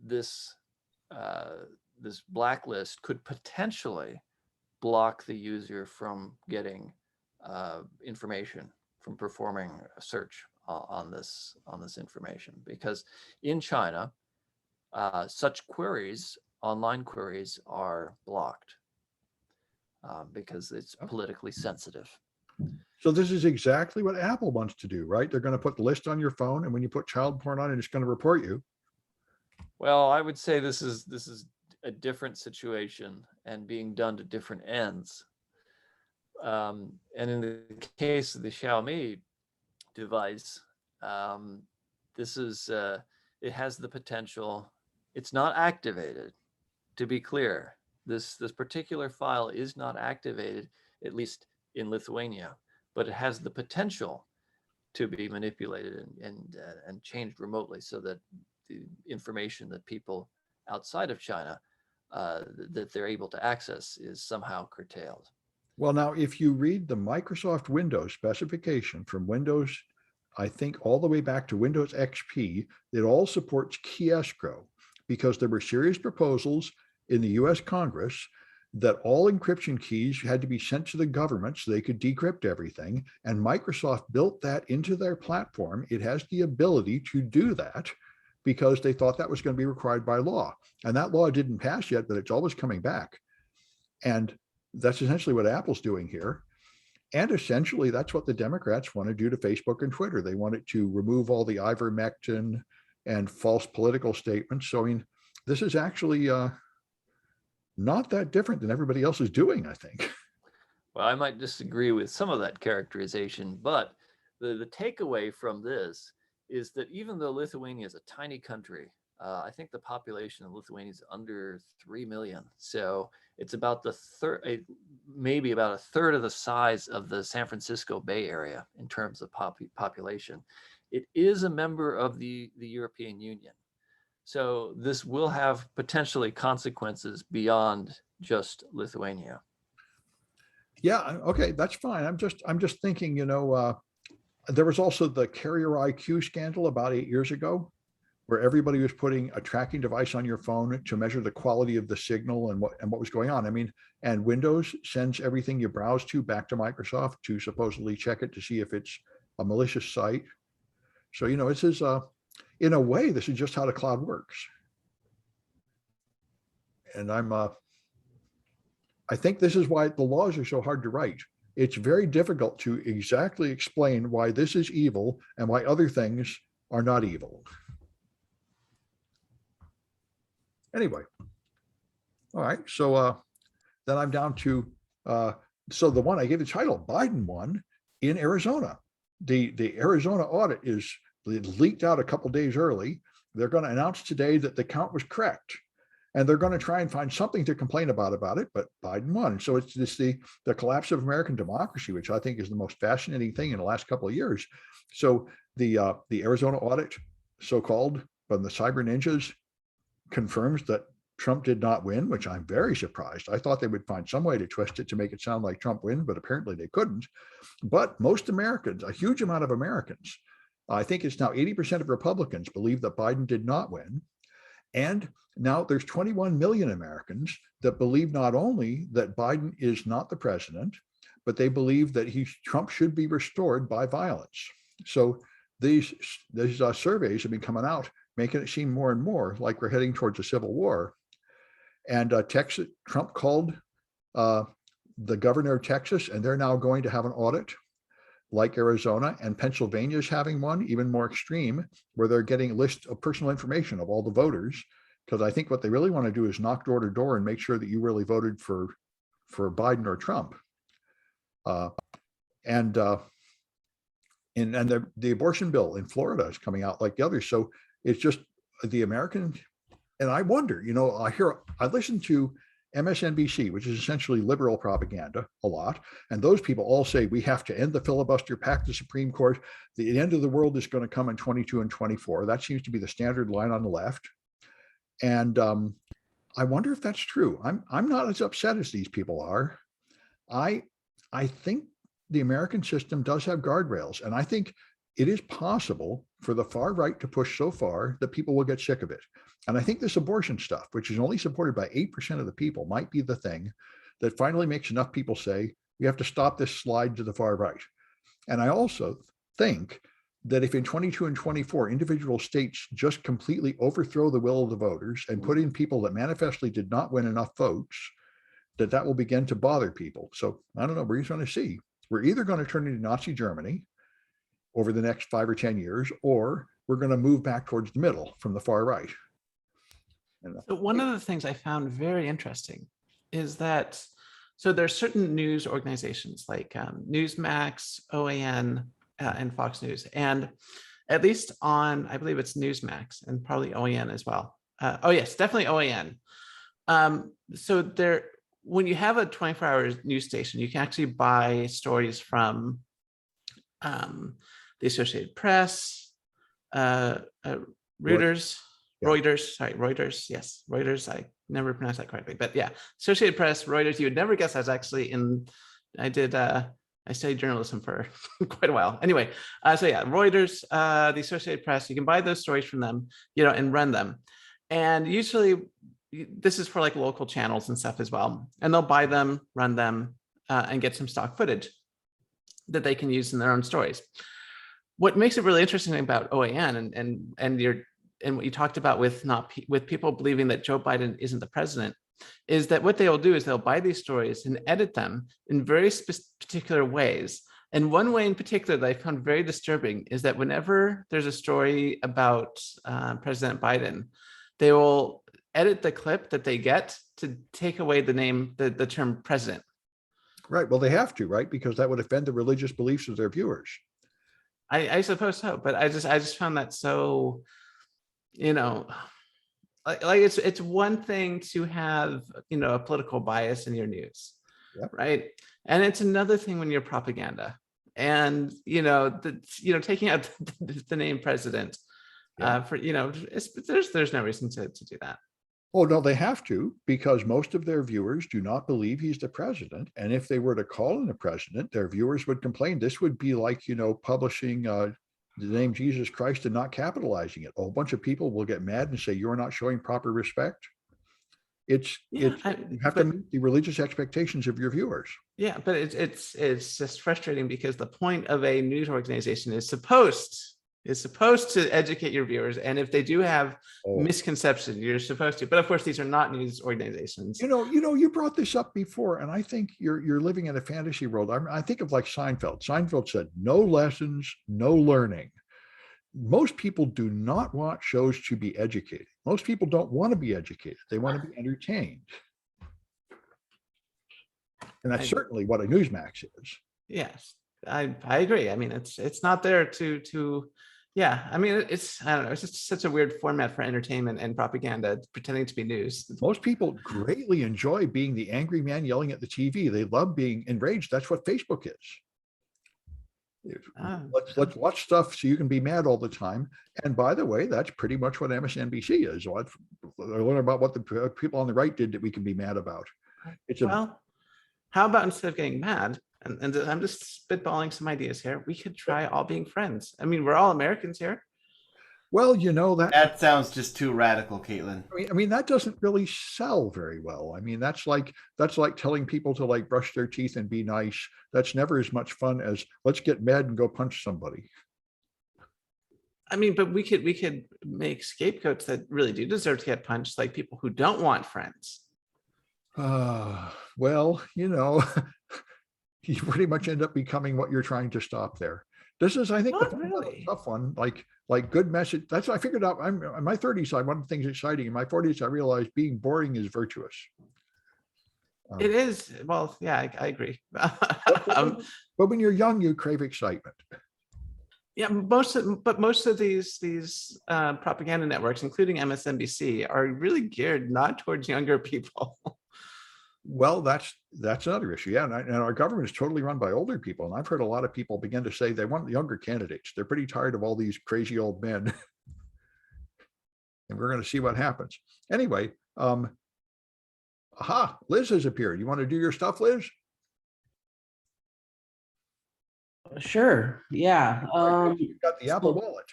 this blacklist could potentially block the user from getting information, from performing a search on this information, because in China, such queries, online queries, are blocked because it's politically sensitive. So this is exactly what Apple wants to do, right? They're going to put the list on your phone, and when you put child porn on it, it's going to report you. Well, I would say this is a different situation and being done to different ends. And in the case of the Xiaomi device, this is it has the potential. It's not activated, to be clear. This particular file is not activated, at least in Lithuania, but it has the potential to be manipulated and changed remotely, so that the information that people outside of China that they're able to access is somehow curtailed. Well, now, if you read the Microsoft Windows specification from Windows, I think all the way back to Windows XP, it all supports key escrow, because there were serious proposals in the US Congress that all encryption keys had to be sent to the government so they could decrypt everything. And Microsoft built that into their platform. It has the ability to do that because they thought that was going to be required by law. And that law didn't pass yet, but it's always coming back. And that's essentially what Apple's doing here. And essentially, that's what the Democrats want to do to Facebook and Twitter. They wanted to remove all the ivermectin and false political statements. So, I mean, this is actually not that different than everybody else is doing, I think. Well, I might disagree with some of that characterization, but the takeaway from this is that even though Lithuania is a tiny country, I think the population of Lithuania is under 3 million. So it's about the third, maybe about a third of the size of the San Francisco Bay Area in terms of population. It is a member of the European Union. So this will have potentially consequences beyond just Lithuania. Yeah, okay, that's fine. I'm just thinking, there was also the carrier IQ scandal about 8 years ago, where everybody was putting a tracking device on your phone to measure the quality of the signal and what was going on. I mean, and Windows sends everything you browse to back to Microsoft to supposedly check it to see if it's a malicious site. So, this is in a way, this is just how the cloud works. And I think this is why the laws are so hard to write. It's very difficult to exactly explain why this is evil and why other things are not evil. Anyway, all right. So then I'm down to, so the one I gave the title, Biden won in Arizona. The Arizona audit is leaked out a couple days early. They're going to announce today that the count was correct. And they're going to try and find something to complain about it, but Biden won. So it's just the collapse of American democracy, which I think is the most fascinating thing in the last couple of years. So the Arizona audit, so-called, from the cyber ninjas, confirms that Trump did not win, which I'm very surprised. I thought they would find some way to twist it to make it sound like Trump win, but apparently they couldn't. But most Americans, a huge amount of Americans, I think it's now 80% of Republicans believe that Biden did not win. And now there's 21 million Americans that believe not only that Biden is not the president, but they believe that Trump should be restored by violence. So these surveys have been coming out, making it seem more and more like we're heading towards a civil war. And Trump called the governor of Texas, and they're now going to have an audit like Arizona, and Pennsylvania is having one even more extreme, where they're getting a list of personal information of all the voters. Because I think what they really want to do is knock door to door and make sure that you really voted for Biden or Trump. And the abortion bill in Florida is coming out like the others. So it's just the American, and I wonder, I listen to MSNBC, which is essentially liberal propaganda, a lot. And those people all say we have to end the filibuster, pack the Supreme Court. The end of the world is going to come in 22 and 24. That seems to be the standard line on the left. And I wonder if that's true. I'm not as upset as these people are. I think the American system does have guardrails, and I think it is possible for the far right to push so far that people will get sick of it. And I think this abortion stuff, which is only supported by 8% of the people, might be the thing that finally makes enough people say, we have to stop this slide to the far right. And I also think that if in 22 and 24, individual states just completely overthrow the will of the voters and put in people that manifestly did not win enough votes, that will begin to bother people. So I don't know, we're going to see. We're either going to turn into Nazi Germany over the next 5 or 10 years, or we're going to move back towards the middle from the far right. So one of the things I found very interesting is that, so there's certain news organizations like Newsmax, OAN, and Fox News. And at least on, I believe it's Newsmax and probably OAN as well. Oh yes, definitely OAN. So there, when you have a 24-hour news station, you can actually buy stories from the Associated Press, Reuters, yes, Reuters. I never pronounced that correctly, but yeah, Associated Press, Reuters. You would never guess I was actually in. I studied journalism for quite a while. Anyway, so yeah, Reuters, the Associated Press. You can buy those stories from them, and run them. And usually, this is for like local channels and stuff as well. And they'll buy them, run them, and get some stock footage that they can use in their own stories. What makes it really interesting about OAN and what you talked about with people believing that Joe Biden isn't the president is that what they will do is they'll buy these stories and edit them in very particular ways. And one way in particular that I found very disturbing is that whenever there's a story about President Biden, they will edit the clip that they get to take away the name, the term president. Right. Well, they have to, right? Because that would offend the religious beliefs of their viewers. I suppose so, but I just found that so, like it's one thing to have, a political bias in your news, Yep. right? And it's another thing when you're propaganda, and taking out the name president, Yeah. there's no reason to do that. Oh, no, they have to, because most of their viewers do not believe he's the president. And if they were to call him the president, their viewers would complain. This would be like, publishing the name Jesus Christ and not capitalizing it. A whole bunch of people will get mad and say, you're not showing proper respect. You have to meet the religious expectations of your viewers. Yeah, but it's just frustrating because the point of a news organization is supposed to educate your viewers, and if they do have misconceptions, you're supposed to. But of course, these are not news organizations. You brought this up before, and I think you're living in a fantasy world. I think of like Seinfeld. Seinfeld said, "No lessons, no learning." Most people do not want shows to be educated. Most people don't want to be educated. They want to be entertained, and that's certainly what a Newsmax is. Yes, I agree. I mean, it's not there to. Yeah, I mean, I don't know. It's just such a weird format for entertainment and propaganda, pretending to be news. Most people greatly enjoy being the angry man yelling at the TV. They love being enraged. That's what Facebook is. Let's watch stuff so you can be mad all the time. And by the way, that's pretty much what MSNBC is. I learn about what the people on the right did that we can be mad about. How about instead of getting mad, and I'm just spitballing some ideas here, we could try all being friends. I mean, we're all Americans here. Well, that sounds just too radical, Kaitlyn. I mean, that doesn't really sell very well. I mean, that's like telling people to like brush their teeth and be nice. That's never as much fun as let's get mad and go punch somebody. I mean, but we could make scapegoats that really do deserve to get punched, like people who don't want friends. Well, you pretty much end up becoming what you're trying to stop there. This is, I think, the tough one. Like good message. That's what I figured out. I'm in my 30s. One of the things exciting. In my 40s, I realized being boring is virtuous. It is. Well, yeah, I agree. But when you're young, you crave excitement. Yeah, most of these propaganda networks, including MSNBC, are really geared not towards younger people. Well, that's another issue. Yeah, and our government is totally run by older people. And I've heard a lot of people begin to say they want younger candidates. They're pretty tired of all these crazy old men. And we're going to see what happens. Anyway, Liz has appeared. You want to do your stuff, Liz? Sure. Yeah. You got the Apple Wallet.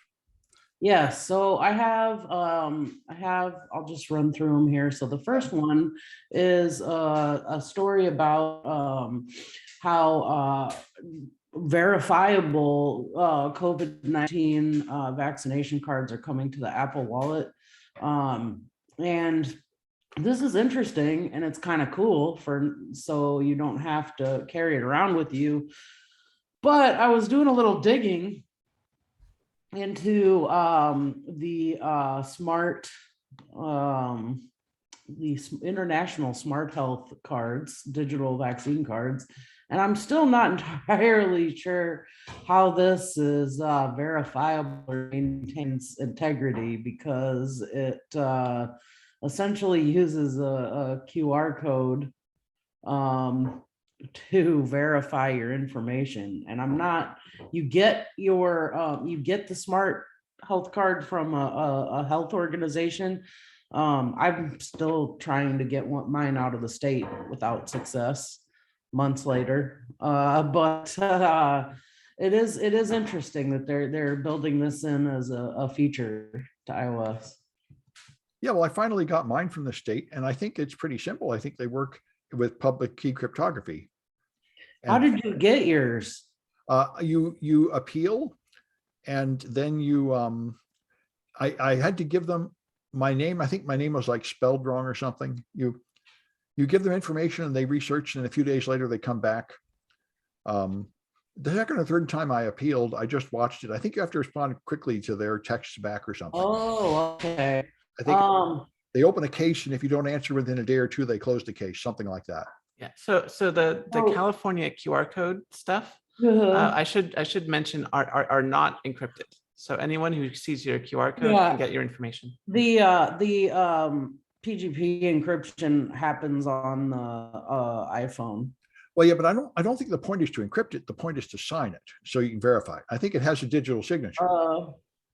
Yeah, so I have, I'll just run through them here. So the first one is a story about how verifiable COVID-19 vaccination cards are coming to the Apple Wallet. And this is interesting, and it's kind of cool so you don't have to carry it around with you. But I was doing a little digging into the international smart health cards, digital vaccine cards, and I'm still not entirely sure how this is verifiable or maintains integrity, because it essentially uses a QR code to verify your information. And you get the smart health card from a health organization. I'm still trying to get mine out of the state without success months later. But it is interesting that they're building this in as a feature to iOS. Yeah, well, I finally got mine from the state, and I think it's pretty simple. I think they work with public key cryptography. And how did you get yours? You appeal, and then I had to give them my name. I think my name was like spelled wrong or something. you give them information and they research, and a few days later they come back. The second or third time I appealed, I just watched it. I think you have to respond quickly to their texts back or something. Oh, okay. I think they open a case, and if you don't answer within a day or two, they close the case, something like that. Yeah. So the Oh. California QR code stuff, Uh-huh. I should mention are not encrypted. So anyone who sees your QR code Yeah. can get your information. The PGP encryption happens on the iPhone. Well, yeah, but I don't think the point is to encrypt it. The point is to sign it so you can verify. I think it has a digital signature. From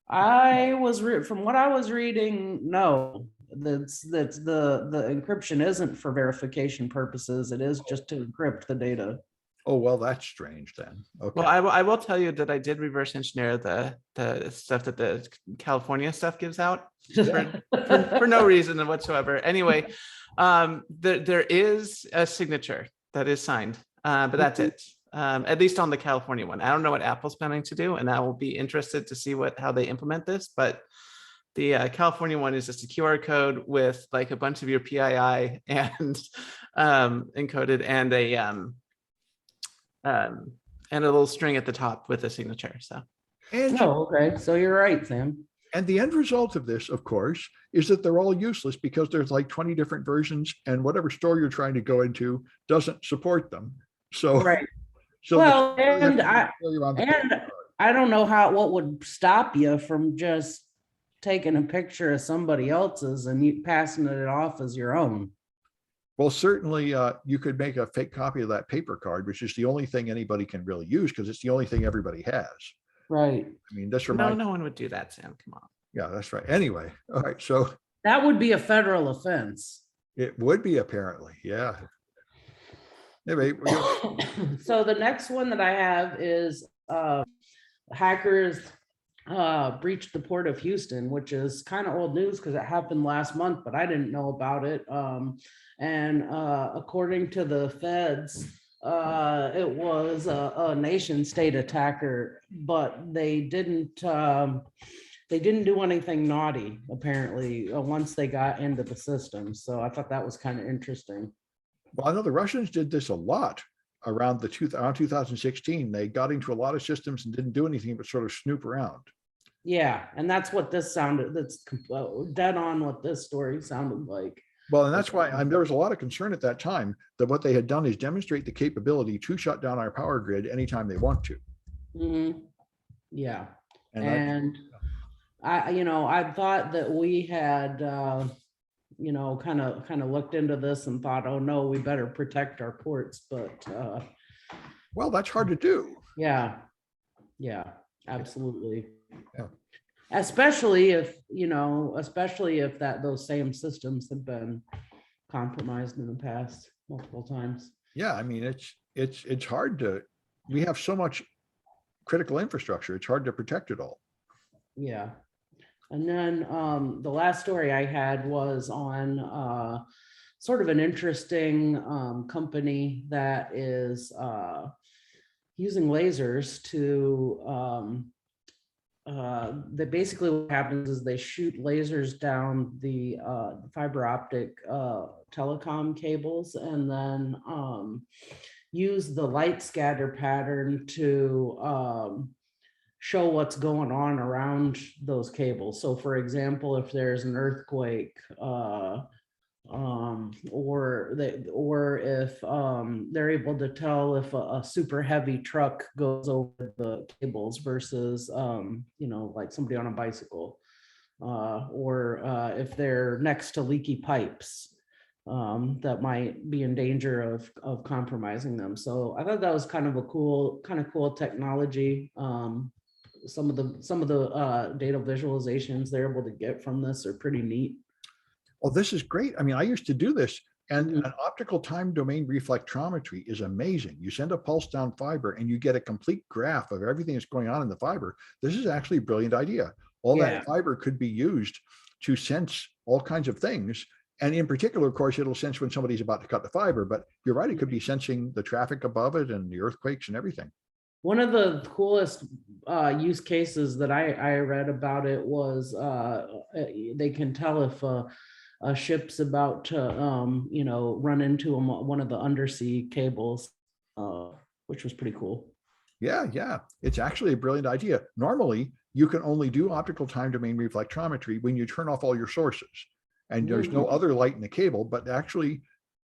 what I was reading, no, that's the encryption isn't for verification purposes. It is just to encrypt the data. Oh, well, that's strange then. Okay. Well, I will tell you that I did reverse engineer the stuff that the California stuff gives out for no reason whatsoever. Anyway, there is a signature that is signed, but that's it. At least on the California one. I don't know what Apple's planning to do, and I will be interested to see how they implement this. But the California one is just a QR code with like a bunch of your PII and encoded, and a little string at the top with a signature. So. And Okay. So you're right, Sam. And the end result of this, of course, is that they're all useless because there's like 20 different versions, and whatever store you're trying to go into doesn't support them. So, Right. so Well, you have and to I really around the and I don't know what would stop you from just taking a picture of somebody else's and you passing it off as your own. Well, certainly you could make a fake copy of that paper card, which is the only thing anybody can really use because it's the only thing everybody has. Right. I mean, this No, reminds no one would do that, Sam. Come on. Yeah, that's right. Anyway, all right. So That would be a federal offense. it would be apparently, yeah. Anyway, So the next one that I have is hackers breached the port of Houston, which is kind of old news because it happened last month, but I didn't know about it. And according to the feds, it was a nation state attacker, but they didn't do anything naughty apparently once they got into the system. So I thought that was kind of interesting. well, I know the Russians did this a lot around 2016. They got into a lot of systems and didn't do anything but sort of snoop around. Yeah, and that's what this sounded. That's dead on what this story sounded like. Well, and that's why there was a lot of concern at that time that what they had done is demonstrate the capability to shut down our power grid anytime they want to. Mm-hmm. Yeah, And I thought that we had, kind of looked into this and thought, oh no, we better protect our ports. But well, that's hard to do. yeah, absolutely. Yeah. Especially if those same systems have been compromised in the past multiple times. Yeah, I mean, it's hard to. We have so much critical infrastructure. It's hard to protect it all. Yeah. And then the last story I had was on sort of an interesting company that is using lasers to that basically what happens is they shoot lasers down the fiber optic telecom cables and then use the light scatter pattern to show what's going on around those cables. So for example, if there's an earthquake or if they're able to tell if a super heavy truck goes over the cables versus like somebody on a bicycle or if they're next to leaky pipes that might be in danger of compromising them. So I thought that was kind of cool technology. Some of the data visualizations they're able to get from this are pretty neat. Well, this is great. I mean, I used to do this, and an optical time domain reflectometry is amazing. You send a pulse down fiber and you get a complete graph of everything that's going on in the fiber. This is actually a brilliant idea. All that fiber could be used to sense all kinds of things. And in particular, of course, it'll sense when somebody's about to cut the fiber, but you're right, it could be sensing the traffic above it and the earthquakes and everything. One of the coolest use cases that I read about it was they can tell if a ship's about to, run into one of the undersea cables, which was pretty cool. Yeah. It's actually a brilliant idea. Normally, you can only do optical time domain reflectometry when you turn off all your sources. And there's no other light in the cable, but actually,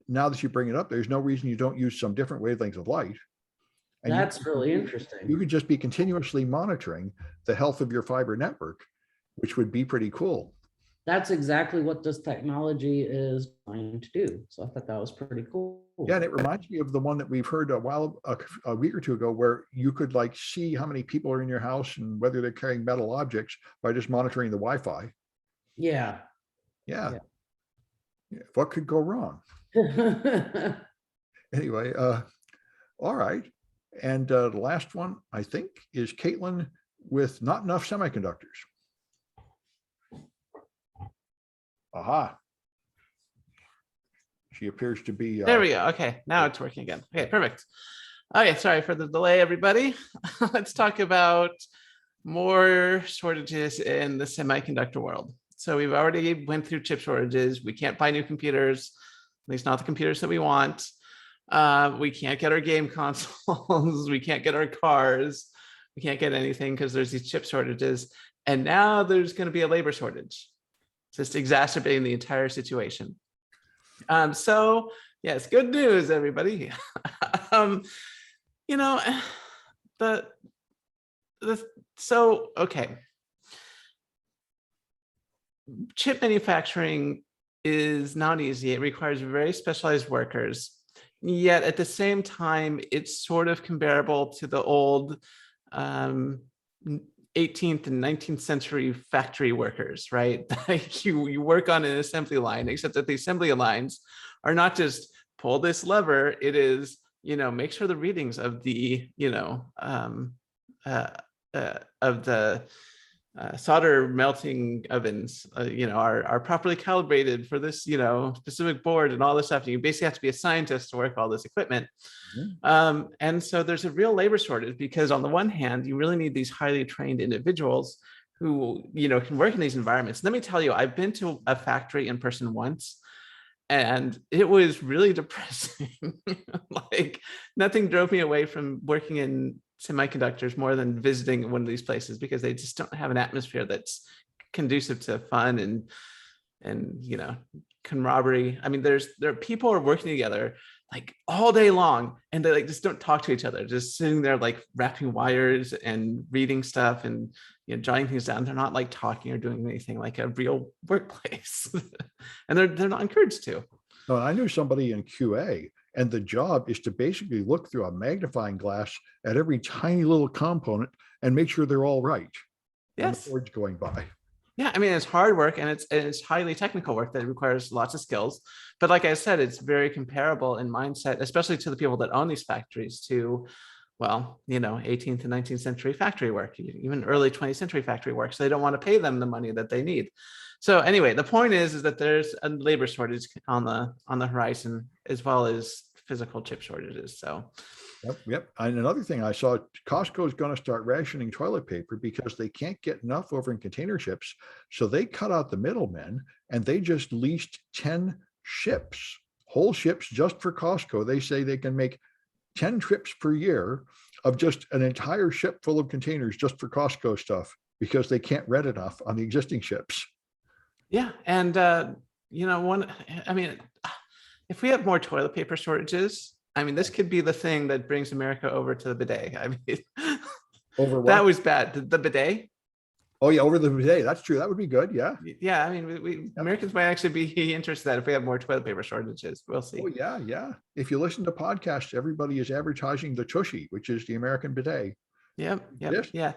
now that you bring it up, there's no reason you don't use some different wavelengths of light. And That's really interesting. You could just be continuously monitoring the health of your fiber network, which would be pretty cool. That's exactly what this technology is going to do. So I thought that was pretty cool. Yeah, and it reminds me of the one that we've heard a week or two ago, where you could like see how many people are in your house and whether they're carrying metal objects by just monitoring the Wi-Fi. Yeah. Yeah. What could go wrong? Anyway, all right. And the last one, I think, is Kaitlyn with not enough semiconductors. Aha. She appears to be. There we go. Okay, now it's working again. Okay, perfect. Okay, sorry for the delay, everybody. Let's talk about more shortages in the semiconductor world. So we've already went through chip shortages. We can't buy new computers, at least not the computers that we want. We can't get our game consoles. We can't get our cars. We can't get anything because there's these chip shortages. And now there's going to be a labor shortage, just exacerbating the entire situation. So yes, good news, everybody. Okay. Chip manufacturing is not easy. It requires very specialized workers. Yet at the same time, it's sort of comparable to the old 18th and 19th century factory workers, right? you work on an assembly line, except that the assembly lines are not just pull this lever. It is, make sure the readings of the, solder melting ovens, are properly calibrated for this, specific board and all this stuff. You basically have to be a scientist to work all this equipment. And so there's a real labor shortage because on the one hand, you really need these highly trained individuals who, can work in these environments. Let me tell you, I've been to a factory in person once, and it was really depressing. Like nothing drove me away from working in semiconductors more than visiting one of these places, because they just don't have an atmosphere that's conducive to fun and camaraderie. I mean, there are people who are working together like all day long, and they like just don't talk to each other, just sitting there like wrapping wires and reading stuff and jotting things down. They're not like talking or doing anything like a real workplace. And they're not encouraged to. No, I knew somebody in QA, and the job is to basically look through a magnifying glass at every tiny little component and make sure they're all right. Yes. The board's going by. Yeah, I mean, it's hard work, and it's highly technical work that requires lots of skills. But like I said, it's very comparable in mindset, especially to the people that own these factories, to, 18th and 19th century factory work, even early 20th century factory work. So they don't want to pay them the money that they need. So anyway, the point is that there's a labor shortage on the horizon, as well as physical chip shortages. So. Yep. And another thing I saw, Costco is going to start rationing toilet paper because they can't get enough over in container ships. So they cut out the middlemen, and they just leased 10 ships, whole ships just for Costco. They say they can make 10 trips per year of just an entire ship full of containers just for Costco stuff, because they can't rent enough on the existing ships. Yeah. And, if we have more toilet paper shortages, this could be the thing that brings America over to the bidet. Over what? That was bad. The bidet. Oh yeah, over the bidet. That's true. That would be good. Yeah. Yeah. We Americans might actually be interested in that if we have more toilet paper shortages. We'll see. Oh yeah. If you listen to podcasts, everybody is advertising the Tushy, which is the American bidet. Yep. Yes. Yeah.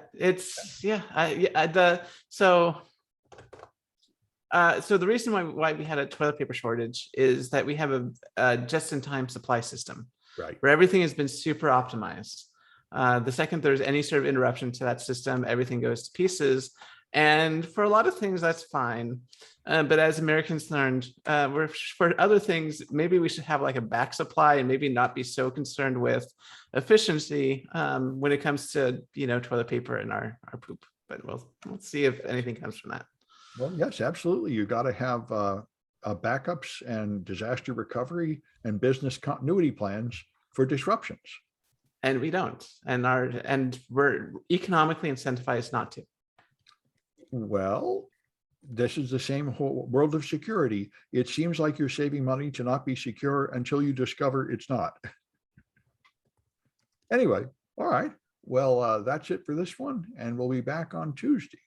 So the reason why we had a toilet paper shortage is that we have a just-in-time supply system, right, where everything has been super optimized. The second there's any sort of interruption to that system, everything goes to pieces. And for a lot of things, that's fine. But as Americans learned, for other things, maybe we should have like a back supply and maybe not be so concerned with efficiency when it comes to toilet paper and our poop. But we'll see if anything comes from that. Well, yes, absolutely. You got to have backups and disaster recovery and business continuity plans for disruptions. And we don't, and we're economically incentivized not to. Well, this is the same whole world of security. It seems like you're saving money to not be secure until you discover it's not. Anyway, all right. Well, that's it for this one, and we'll be back on Tuesday.